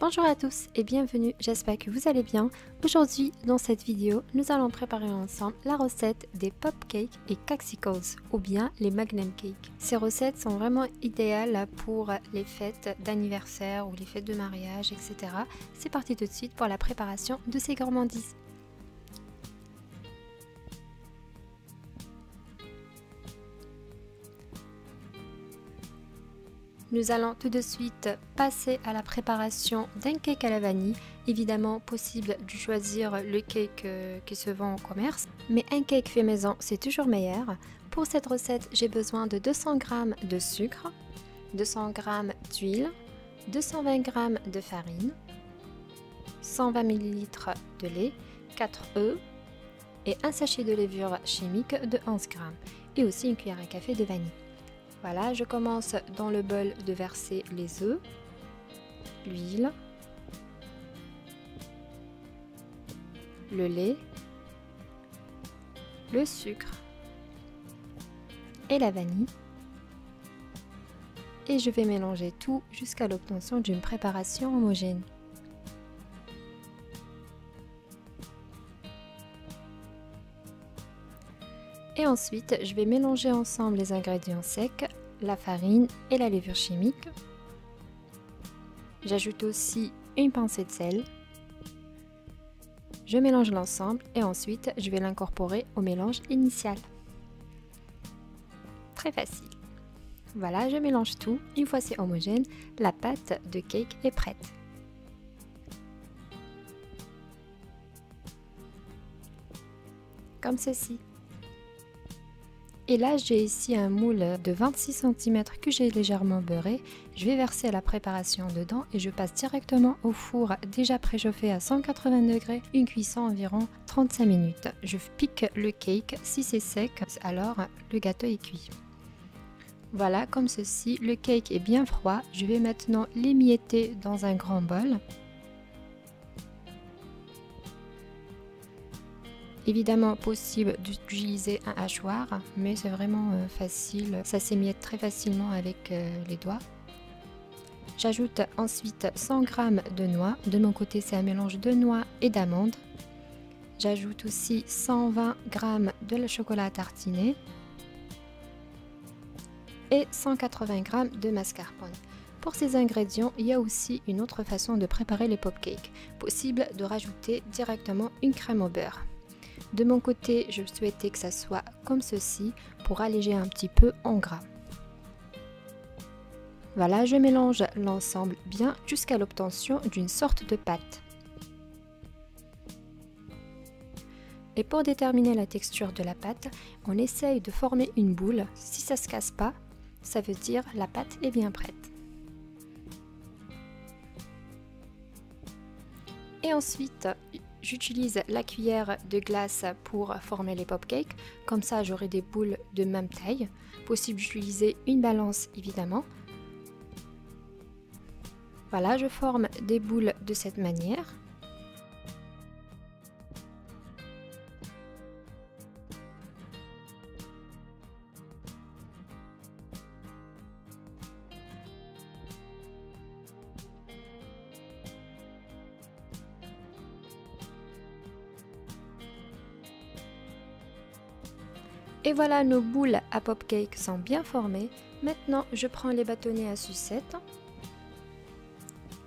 Bonjour à tous et bienvenue, j'espère que vous allez bien. Aujourd'hui, dans cette vidéo, nous allons préparer ensemble la recette des pop cakes et caxicles ou bien les magnum cakes. Ces recettes sont vraiment idéales pour les fêtes d'anniversaire ou les fêtes de mariage, etc. C'est parti tout de suite pour la préparation de ces gourmandises. Nous allons tout de suite passer à la préparation d'un cake à la vanille. Évidemment, possible de choisir le cake qui se vend au commerce, mais un cake fait maison, c'est toujours meilleur. Pour cette recette, j'ai besoin de 200 g de sucre, 200 g d'huile, 220 g de farine, 120 ml de lait, 4 œufs et un sachet de levure chimique de 11 g et aussi une cuillère à café de vanille. Voilà, je commence dans le bol de verser les œufs, l'huile, le lait, le sucre et la vanille. Et je vais mélanger tout jusqu'à l'obtention d'une préparation homogène. Et ensuite, je vais mélanger ensemble les ingrédients secs, la farine et la levure chimique. J'ajoute aussi une pincée de sel. Je mélange l'ensemble et ensuite, je vais l'incorporer au mélange initial. Très facile. Voilà, je mélange tout. Une fois c'est homogène, la pâte de cake est prête. Comme ceci. Et là, j'ai ici un moule de 26 cm que j'ai légèrement beurré. Je vais verser la préparation dedans et je passe directement au four déjà préchauffé à 180 degrés, une cuisson environ 35 minutes. Je pique le cake, si c'est sec, alors le gâteau est cuit. Voilà, comme ceci, le cake est bien froid. Je vais maintenant l'émietter dans un grand bol. Évidemment possible d'utiliser un hachoir, mais c'est vraiment facile, ça s'émiette très facilement avec les doigts. J'ajoute ensuite 100 g de noix, de mon côté c'est un mélange de noix et d'amandes. J'ajoute aussi 120 g de chocolat à tartiner et 180 g de mascarpone. Pour ces ingrédients, il y a aussi une autre façon de préparer les pop cakes, possible de rajouter directement une crème au beurre. De mon côté, je souhaitais que ça soit comme ceci pour alléger un petit peu en gras. Voilà, je mélange l'ensemble bien jusqu'à l'obtention d'une sorte de pâte. Et pour déterminer la texture de la pâte, on essaye de former une boule. Si ça ne se casse pas, ça veut dire la pâte est bien prête. Et ensuite, j'utilise la cuillère de glace pour former les pop cakes. Comme ça, j'aurai des boules de même taille. Possible d'utiliser une balance, évidemment. Voilà, je forme des boules de cette manière. Et voilà, nos boules à pop cake sont bien formées. Maintenant, je prends les bâtonnets à sucette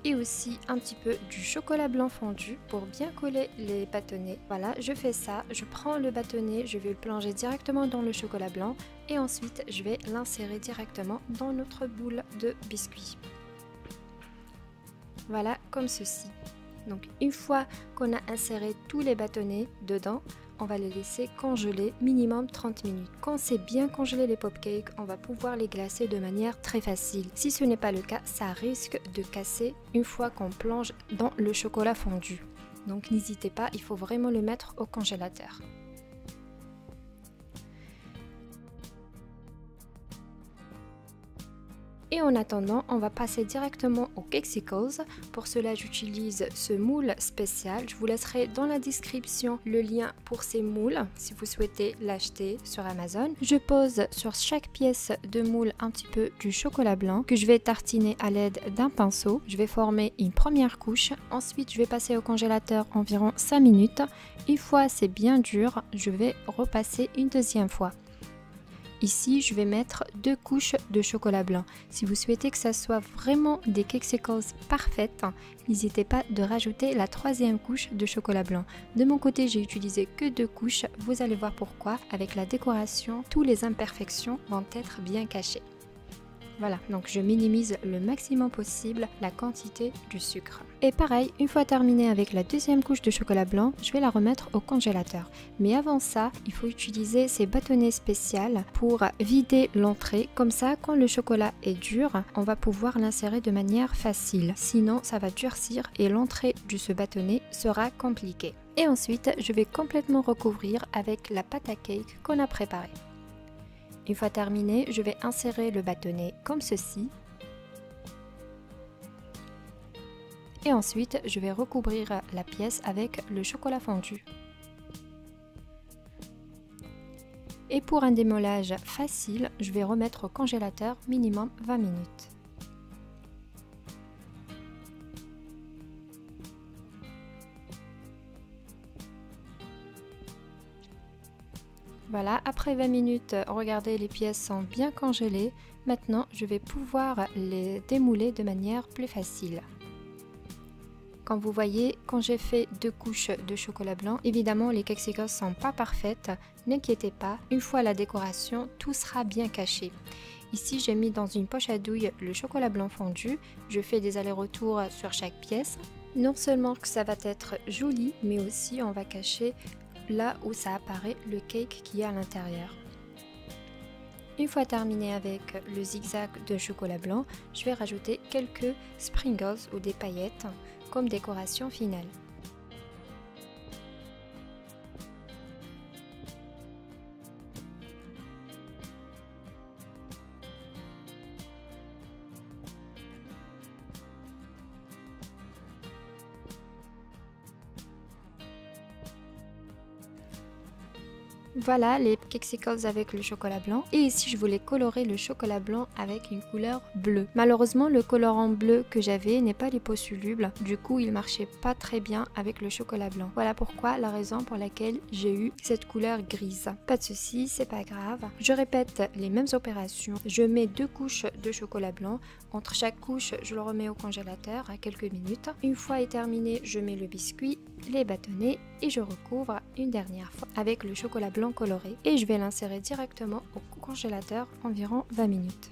et aussi un petit peu du chocolat blanc fondu pour bien coller les bâtonnets. Voilà, je fais ça, je prends le bâtonnet, je vais le plonger directement dans le chocolat blanc et ensuite je vais l'insérer directement dans notre boule de biscuits. Voilà, comme ceci. Donc une fois qu'on a inséré tous les bâtonnets dedans, on va les laisser congeler minimum 30 minutes. Quand c'est bien congelé les pop cakes, on va pouvoir les glacer de manière très facile. Si ce n'est pas le cas, ça risque de casser une fois qu'on plonge dans le chocolat fondu. Donc n'hésitez pas, il faut vraiment le mettre au congélateur. Et en attendant, on va passer directement aux Kexicles. Pour cela, j'utilise ce moule spécial. Je vous laisserai dans la description le lien pour ces moules si vous souhaitez l'acheter sur Amazon. Je pose sur chaque pièce de moule un petit peu du chocolat blanc que je vais tartiner à l'aide d'un pinceau. Je vais former une première couche. Ensuite, je vais passer au congélateur environ 5 minutes. Une fois c'est bien dur, je vais repasser une deuxième fois. Ici, je vais mettre 2 couches de chocolat blanc. Si vous souhaitez que ça soit vraiment des Kexicles parfaites, n'hésitez pas de rajouter la 3e couche de chocolat blanc. De mon côté, j'ai utilisé que 2 couches. Vous allez voir pourquoi. Avec la décoration, toutes les imperfections vont être bien cachées. Voilà, donc je minimise le maximum possible la quantité du sucre. Et pareil, une fois terminé avec la 2e couche de chocolat blanc, je vais la remettre au congélateur. Mais avant ça, il faut utiliser ces bâtonnets spéciaux pour vider l'entrée. Comme ça, quand le chocolat est dur, on va pouvoir l'insérer de manière facile. Sinon, ça va durcir et l'entrée de ce bâtonnet sera compliquée. Et ensuite, je vais complètement recouvrir avec la pâte à cake qu'on a préparée. Une fois terminé, je vais insérer le bâtonnet comme ceci. Et ensuite, je vais recouvrir la pièce avec le chocolat fondu. Et pour un démollage facile, je vais remettre au congélateur minimum 20 minutes. Voilà, après 20 minutes, regardez, les pièces sont bien congelées. Maintenant, je vais pouvoir les démouler de manière plus facile. Comme vous voyez, quand j'ai fait 2 couches de chocolat blanc, évidemment les Kexicles ne sont pas parfaites. N'inquiétez pas, une fois la décoration, tout sera bien caché. Ici, j'ai mis dans une poche à douille le chocolat blanc fondu. Je fais des allers-retours sur chaque pièce. Non seulement que ça va être joli, mais aussi on va cacher là où ça apparaît le cake qui est à l'intérieur. Une fois terminé avec le zigzag de chocolat blanc, je vais rajouter quelques sprinkles ou des paillettes comme décoration finale. Voilà les Kexicles avec le chocolat blanc. Et ici, je voulais colorer le chocolat blanc avec une couleur bleue. Malheureusement, le colorant bleu que j'avais n'est pas liposoluble. Du coup, il marchait pas très bien avec le chocolat blanc. Voilà pourquoi, la raison pour laquelle j'ai eu cette couleur grise. Pas de souci, c'est pas grave. Je répète les mêmes opérations. Je mets 2 couches de chocolat blanc. Entre chaque couche, je le remets au congélateur à quelques minutes. Une fois est terminé, je mets le biscuit, les bâtonnets et je recouvre une dernière fois avec le chocolat blanc coloré et je vais l'insérer directement au congélateur environ 20 minutes.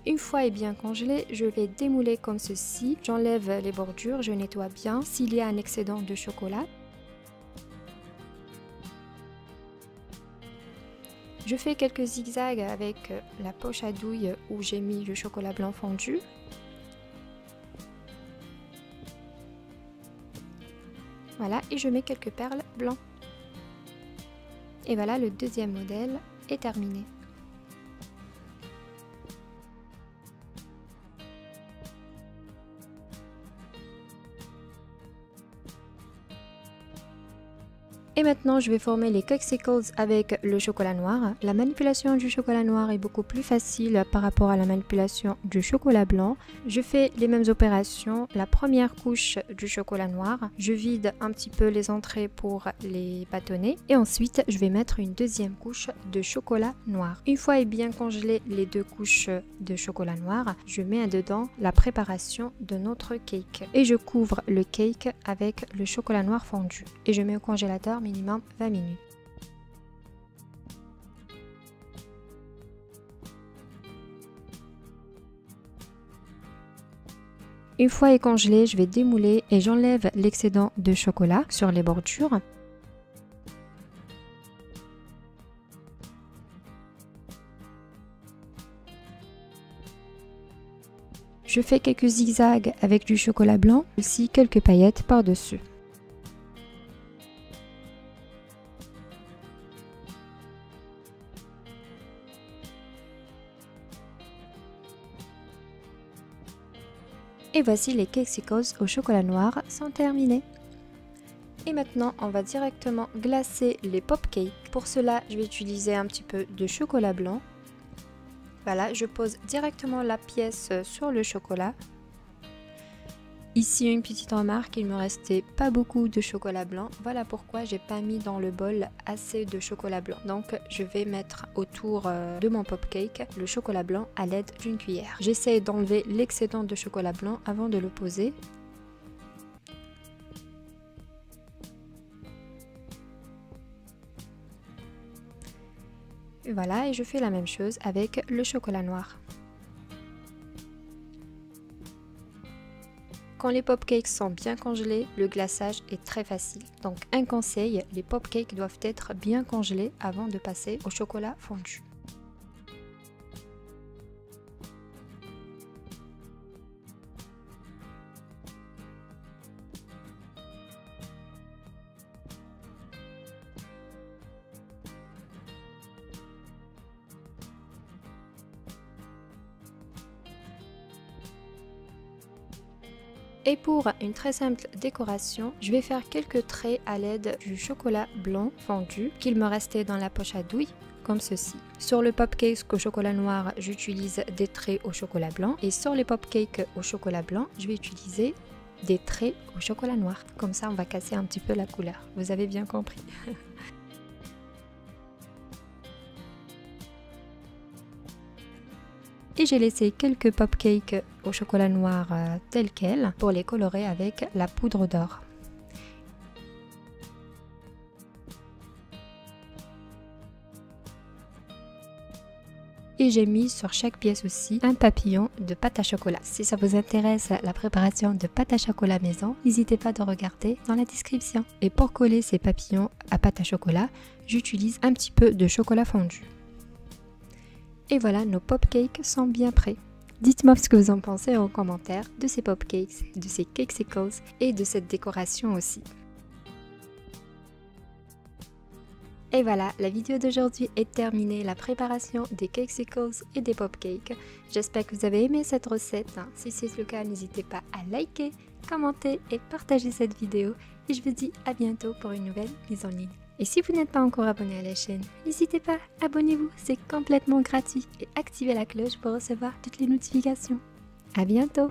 Une fois est bien congelé, je vais démouler comme ceci. J'enlève les bordures, je nettoie bien s'il y a un excédent de chocolat. Je fais quelques zigzags avec la poche à douille où j'ai mis le chocolat blanc fondu. Voilà, et je mets quelques perles blancs. Et voilà, le deuxième modèle est terminé. Et maintenant, je vais former les Kexicles avec le chocolat noir. La manipulation du chocolat noir est beaucoup plus facile par rapport à la manipulation du chocolat blanc. Je fais les mêmes opérations. La première couche du chocolat noir, je vide un petit peu les entrées pour les bâtonnets. Et ensuite, je vais mettre une deuxième couche de chocolat noir. Une fois est bien congelé les 2 couches de chocolat noir, je mets dedans la préparation de notre cake. Et je couvre le cake avec le chocolat noir fondu. Et je mets au congélateur minimum 20 minutes. Une fois est congelé, je vais démouler et j'enlève l'excédent de chocolat sur les bordures. Je fais quelques zigzags avec du chocolat blanc, aussi quelques paillettes par-dessus. Et voici les Cakesicles au chocolat noir sont terminés. Et maintenant, on va directement glacer les pop-cakes. Pour cela, je vais utiliser un petit peu de chocolat blanc. Voilà, je pose directement la pièce sur le chocolat. Ici, une petite remarque, il me restait pas beaucoup de chocolat blanc. Voilà pourquoi j'ai pas mis dans le bol assez de chocolat blanc. Donc, je vais mettre autour de mon pop-cake le chocolat blanc à l'aide d'une cuillère. J'essaie d'enlever l'excédent de chocolat blanc avant de le poser. Et voilà, et je fais la même chose avec le chocolat noir. Quand les pop-cakes sont bien congelés, le glaçage est très facile. Donc un conseil, les pop-cakes doivent être bien congelés avant de passer au chocolat fondu. Et pour une très simple décoration, je vais faire quelques traits à l'aide du chocolat blanc fondu qu'il me restait dans la poche à douille, comme ceci. Sur le pop-cake au chocolat noir, j'utilise des traits au chocolat blanc. Et sur les pop-cakes au chocolat blanc, je vais utiliser des traits au chocolat noir. Comme ça, on va casser un petit peu la couleur. Vous avez bien compris. Et j'ai laissé quelques pop-cakes au chocolat noir tels quels pour les colorer avec la poudre d'or. Et j'ai mis sur chaque pièce aussi un papillon de pâte à chocolat. Si ça vous intéresse la préparation de pâte à chocolat maison, n'hésitez pas de regarder dans la description. Et pour coller ces papillons à pâte à chocolat, j'utilise un petit peu de chocolat fondu. Et voilà, nos pop-cakes sont bien prêts. Dites-moi ce que vous en pensez en commentaire de ces pop-cakes, de ces Cakesicles et de cette décoration aussi. Et voilà, la vidéo d'aujourd'hui est terminée, la préparation des Cakesicles et des pop-cakes. J'espère que vous avez aimé cette recette. Si c'est le cas, n'hésitez pas à liker, commenter et partager cette vidéo. Et je vous dis à bientôt pour une nouvelle mise en ligne. Et si vous n'êtes pas encore abonné à la chaîne, n'hésitez pas, abonnez-vous, c'est complètement gratuit. Et activez la cloche pour recevoir toutes les notifications. À bientôt!